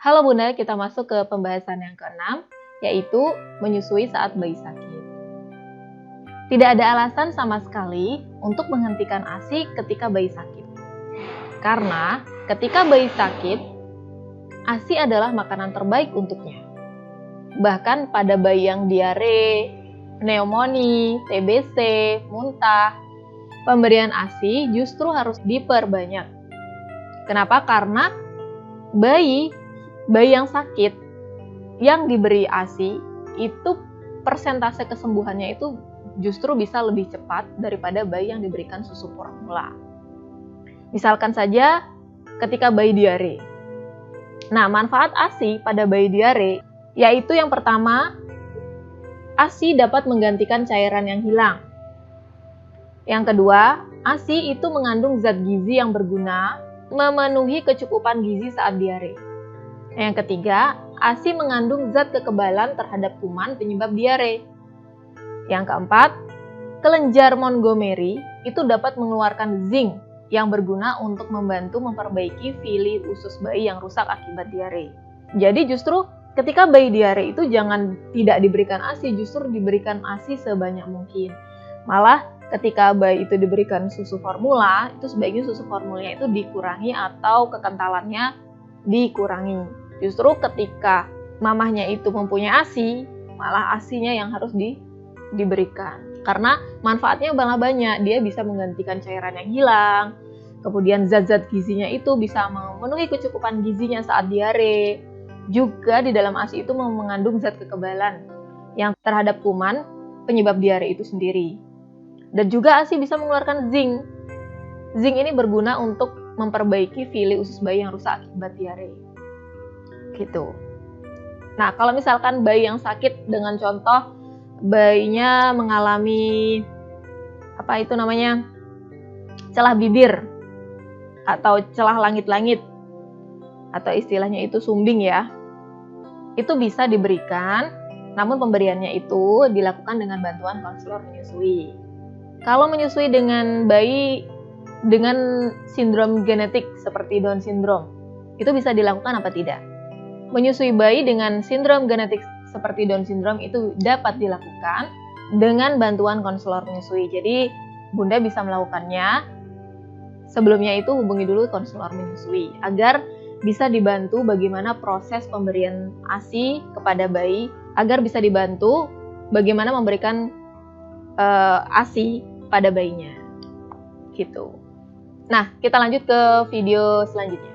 Halo Bunda, kita masuk ke pembahasan yang keenam, yaitu menyusui saat bayi sakit. Tidak ada alasan sama sekali untuk menghentikan ASI ketika bayi sakit. Karena ketika bayi sakit, ASI adalah makanan terbaik untuknya. Bahkan pada bayi yang diare, pneumonia, TBC, muntah, pemberian ASI justru harus diperbanyak. Kenapa? Karena bayi yang sakit yang diberi ASI itu persentase kesembuhannya itu justru bisa lebih cepat daripada bayi yang diberikan susu formula. Misalkan saja ketika bayi diare. Nah, manfaat ASI pada bayi diare yaitu yang pertama, ASI dapat menggantikan cairan yang hilang. Yang kedua, ASI itu mengandung zat gizi yang berguna memenuhi kecukupan gizi saat diare. Yang ketiga, ASI mengandung zat kekebalan terhadap kuman penyebab diare. Yang keempat, kelenjar Montgomery itu dapat mengeluarkan zinc yang berguna untuk membantu memperbaiki villi usus bayi yang rusak akibat diare. Jadi justru ketika bayi diare itu jangan tidak diberikan ASI, justru diberikan ASI sebanyak mungkin. Malah ketika bayi itu diberikan susu formula, itu sebaiknya susu formulanya itu dikurangi atau kekentalannya dikurangi. Justru ketika mamahnya itu mempunyai ASI, malah ASInya yang harus diberikan. Karena manfaatnya malah banyak, dia bisa menggantikan cairan yang hilang, kemudian zat-zat gizinya itu bisa memenuhi kecukupan gizinya saat diare. Juga di dalam ASI itu mengandung zat kekebalan yang terhadap kuman penyebab diare itu sendiri. Dan juga ASI bisa mengeluarkan zinc. Zinc ini berguna untuk memperbaiki villi usus bayi yang rusak akibat diare. Gitu. Nah, kalau misalkan bayi yang sakit dengan contoh bayinya mengalami celah bibir atau celah langit-langit atau istilahnya itu sumbing ya. Itu bisa diberikan, namun pemberiannya itu dilakukan dengan bantuan konselor menyusui. Kalau menyusui dengan bayi dengan sindrom genetik seperti Down syndrome, itu bisa dilakukan apa tidak? Menyusui bayi dengan sindrom genetik seperti Down syndrome itu dapat dilakukan dengan bantuan konselor menyusui. Jadi, Bunda bisa melakukannya. Sebelumnya itu hubungi dulu konselor menyusui agar bisa dibantu bagaimana proses pemberian ASI kepada bayi, agar bisa dibantu bagaimana memberikan ASI pada bayinya. Gitu. Nah, kita lanjut ke video selanjutnya.